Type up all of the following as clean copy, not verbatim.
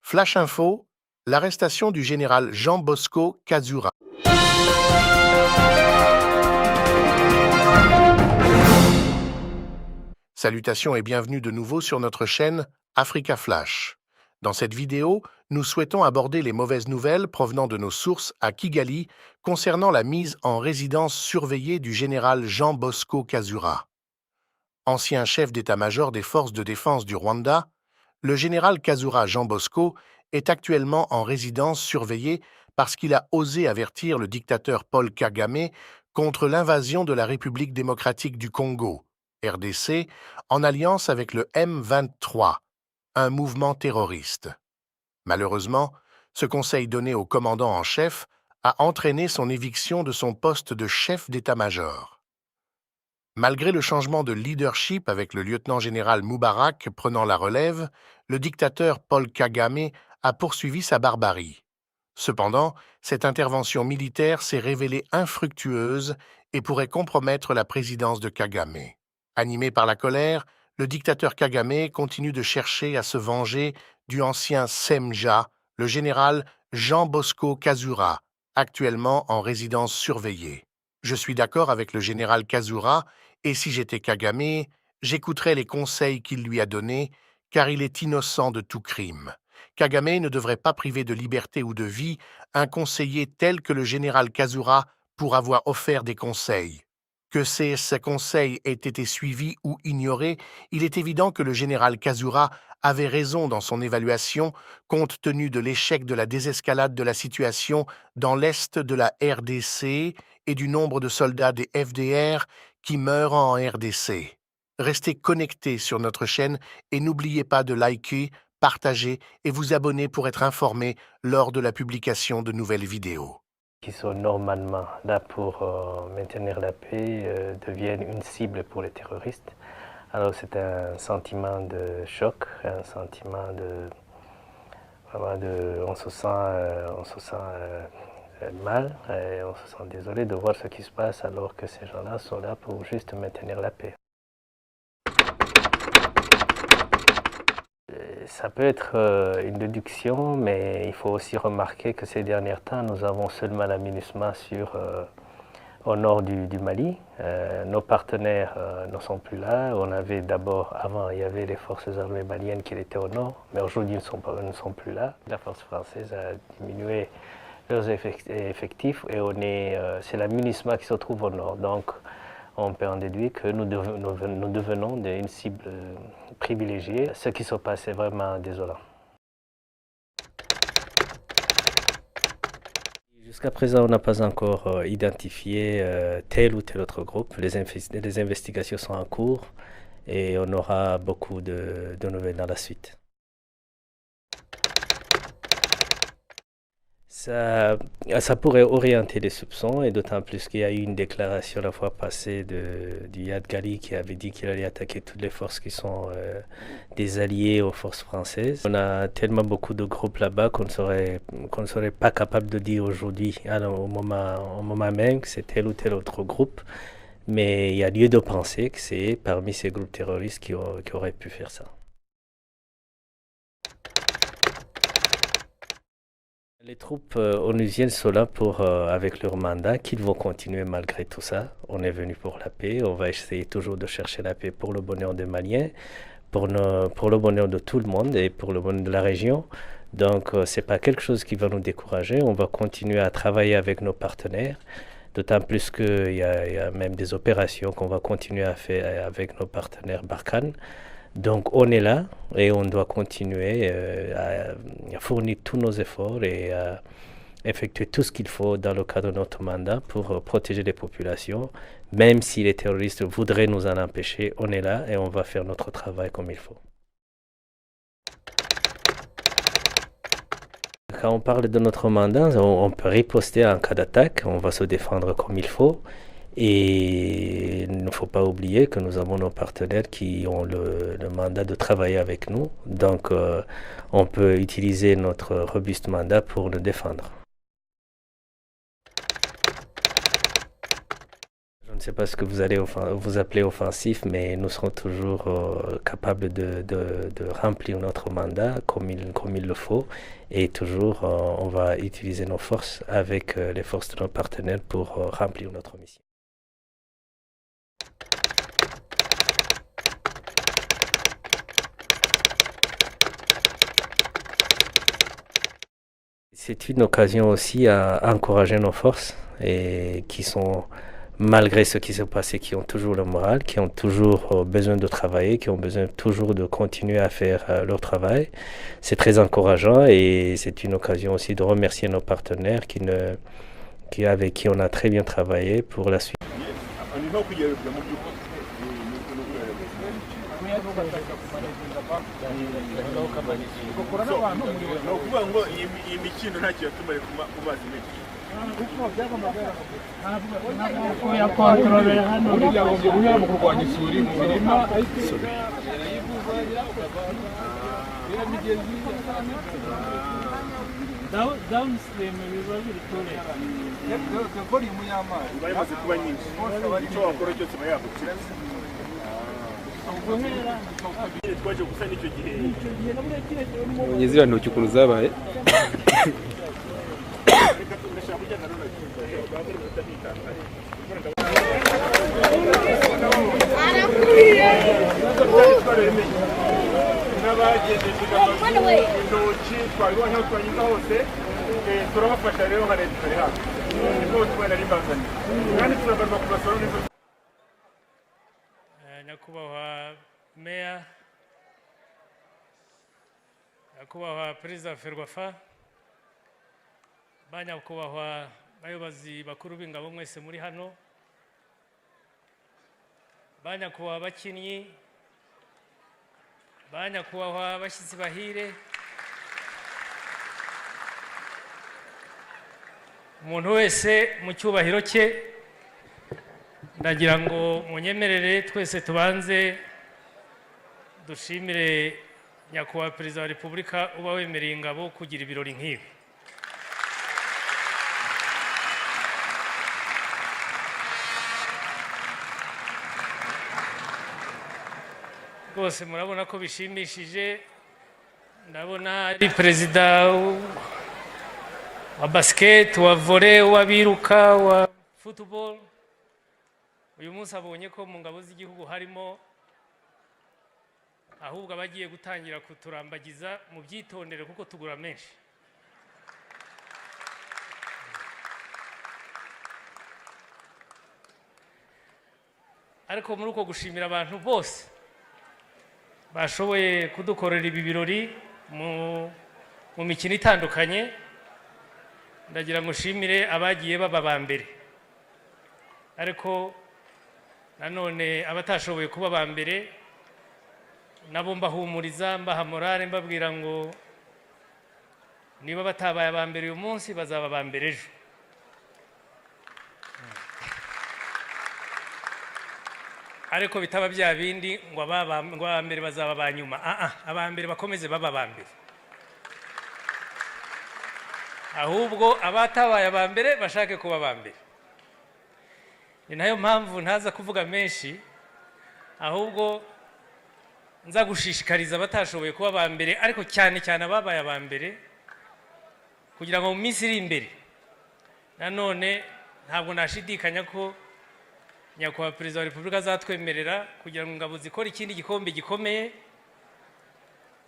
Flash Info, l'arrestation du général Jean Bosco Kazura. Salutations et bienvenue de nouveau sur notre chaîne Africa Flash. Dans cette vidéo, nous souhaitons aborder les mauvaises nouvelles provenant de nos sources à Kigali concernant la mise en résidence surveillée du général Jean Bosco Kazura. Ancien chef d'état-major des forces de défense du Rwanda, le général Kazura Jean Bosco est actuellement en résidence surveillée parce qu'il a osé avertir le dictateur Paul Kagame contre l'invasion de la République démocratique du Congo, RDC, en alliance avec le M23, un mouvement terroriste. Malheureusement, ce conseil donné au commandant en chef a entraîné son éviction de son poste de chef d'état-major. Malgré le changement de leadership avec le lieutenant-général Moubarak prenant la relève, le dictateur Paul Kagame a poursuivi sa barbarie. Cependant, cette intervention militaire s'est révélée infructueuse et pourrait compromettre la présidence de Kagame. Animé par la colère, le dictateur Kagame continue de chercher à se venger du ancien Semja, le général Jean Bosco Kazura, actuellement en résidence surveillée. Je suis d'accord avec le général Kazura, et si j'étais Kagame, j'écouterais les conseils qu'il lui a donnés, car il est innocent de tout crime. Kagame ne devrait pas priver de liberté ou de vie un conseiller tel que le général Kazura pour avoir offert des conseils. Que ces conseils aient été suivis ou ignorés, il est évident que le général Kazura avait raison dans son évaluation compte tenu de l'échec de la désescalade de la situation dans l'est de la RDC et du nombre de soldats des FDR qui meurent en RDC. Restez connectés sur notre chaîne et n'oubliez pas de liker, partager et vous abonner pour être informés lors de la publication de nouvelles vidéos. Qui sont normalement là pour maintenir la paix deviennent une cible pour les terroristes. Alors c'est un sentiment de choc, un sentiment on se sent mal et on se sent désolé de voir ce qui se passe alors que ces gens-là sont là pour juste maintenir la paix. Ça peut être une déduction, mais il faut aussi remarquer que ces derniers temps, nous avons seulement la MINUSMA au nord du Mali. Nos partenaires ne sont plus là. On avait d'abord, avant, il y avait les forces armées maliennes qui étaient au nord, mais aujourd'hui ils ne sont plus là. La force française a diminué leurs effectifs et c'est la MINUSMA qui se trouve au nord. Donc, on peut en déduire que nous devenons une cible privilégiée. Ce qui se passe est vraiment désolant. Jusqu'à présent, on n'a pas encore identifié tel ou tel autre groupe. Les investigations sont en cours et on aura beaucoup de nouvelles dans la suite. Ça pourrait orienter les soupçons, et d'autant plus qu'il y a eu une déclaration la fois passée du Yad Gali qui avait dit qu'il allait attaquer toutes les forces qui sont des alliés aux forces françaises. On a tellement beaucoup de groupes là-bas qu'on ne serait pas capable de dire aujourd'hui, au moment même, que c'est tel ou tel autre groupe. Mais il y a lieu de penser que c'est parmi ces groupes terroristes qui auraient pu faire ça. Les troupes onusiennes sont là avec leur mandat, qu'ils vont continuer malgré tout ça. On est venu pour la paix, on va essayer toujours de chercher la paix pour le bonheur des Maliens, pour le bonheur de tout le monde et pour le bonheur de la région. Donc ce n'est pas quelque chose qui va nous décourager, on va continuer à travailler avec nos partenaires, d'autant plus qu'il y a même des opérations qu'on va continuer à faire avec nos partenaires Barkhane. Donc on est là et on doit continuer à fournir tous nos efforts et à effectuer tout ce qu'il faut dans le cadre de notre mandat pour protéger les populations. Même si les terroristes voudraient nous en empêcher, on est là et on va faire notre travail comme il faut. Quand on parle de notre mandat, on peut riposter en cas d'attaque, on va se défendre comme il faut. Et il ne faut pas oublier que nous avons nos partenaires qui ont le mandat de travailler avec nous. Donc, on peut utiliser notre robuste mandat pour le défendre. Je ne sais pas ce que vous allez vous appeler offensif, mais nous serons toujours capables de remplir notre mandat comme il le faut. Et toujours, on va utiliser nos forces avec les forces de nos partenaires pour remplir notre mission. C'est une occasion aussi à encourager nos forces et qui sont, malgré ce qui s'est passé, qui ont toujours le moral, qui ont toujours besoin de travailler, qui ont besoin toujours de continuer à faire leur travail. C'est très encourageant et c'est une occasion aussi de remercier nos partenaires avec qui on a très bien travaillé pour la suite. Downstream biba biri kure volume y'amazi barimaze kuba nyinshi icyo wakora cyose bayagukira twaje gusa n'icyo gihe nyizira ntoki ukuntu zabaye turabafasha rero nka leta itari hafi nibwo tubona ari mbazanye kandi turabarwa kubasora n'izo nyakubahwa meya nyakubahwa perezida wa ferwafa ba nyakubahwa bayobozi bakuru b'ingabo mwese muri hano ba nyakubahwa abakinnyi ba nyakubahwa abashyitsi bahire umuntu wese mu cyubahiro cye ndagira ngo munyemerere twese tubanze dushimire nyakubahwa perezida wa repubulika uba wemereye ingabo kugira ibirori nk'ibi rwose murabona ko bishimishije ndabona ari perezida wa basket wa volley wa biruka wa football uyu munsi abonye ko mu ngabo z'igihugu harimo ahubwo abagiye gutangira kuturambagiza mu byitondere kuko tugura menshi ariko muri uko gushimira abantu bose bashoboye kudukorera ibi birori mu mikino itandukanye ndagira ngo nshimire abagiye baba ba mbere ariko nanone abatashoboye kuba ba mbere nabo mbahumuriza mbaha morale mbabwira ngo niba batabaye aba mbere uyu munsi bazaba ba mbere ejo ariko bitaba bya bindi ngo aba mbere bazaba ba nyuma aba mbere bakomeze baba ba mbere ahubwo abatabaye aba mbere bashake kuba ba mbere ni nayo mpamvu ntaza kuvuga menshi ahubwo nza gushishikariza abatashoboye kuba ba mbere ariko cyane cyane ababaye aba mbere kugira ngo mu minsi iri imbere nanone ntabwo nashidikanya ko nyakubahwa perezida wa repubulika azatwemerera kugira ngo ingabo zikore ikindi gikombe gikomeye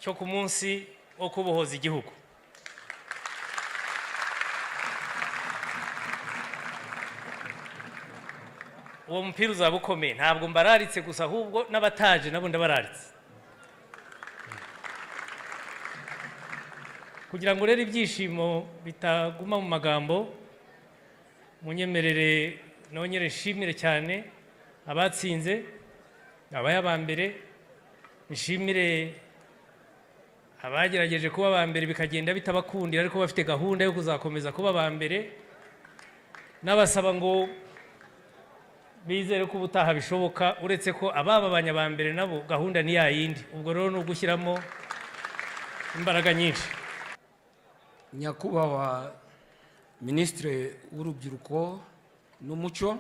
cyo ku munsi wo kubohoza igihugu uwo mupira uzaba ukomeye ntabwo mbararitse gusa ahubwo n'abataje nabo ndabararitse kugira ngo rero ibyishimo bitaguma mu magambo munyemerere nongere nshimire cyane abatsinze abaye aba mbere nshimire abagerageje kuba aba mbere bikagenda bitabakundira ariko bafite gahunda yo kuzakomeza kuba aba mbere n'abasaba ngo bizere ko ubutaha bishoboka uretse ko abababanya aba mbere nabo gahunda ni yayindi ubwo rero ni ugushyiramo imbaraga nyinshi nyakubahwa minisitiri w'urubyiruko n'umuco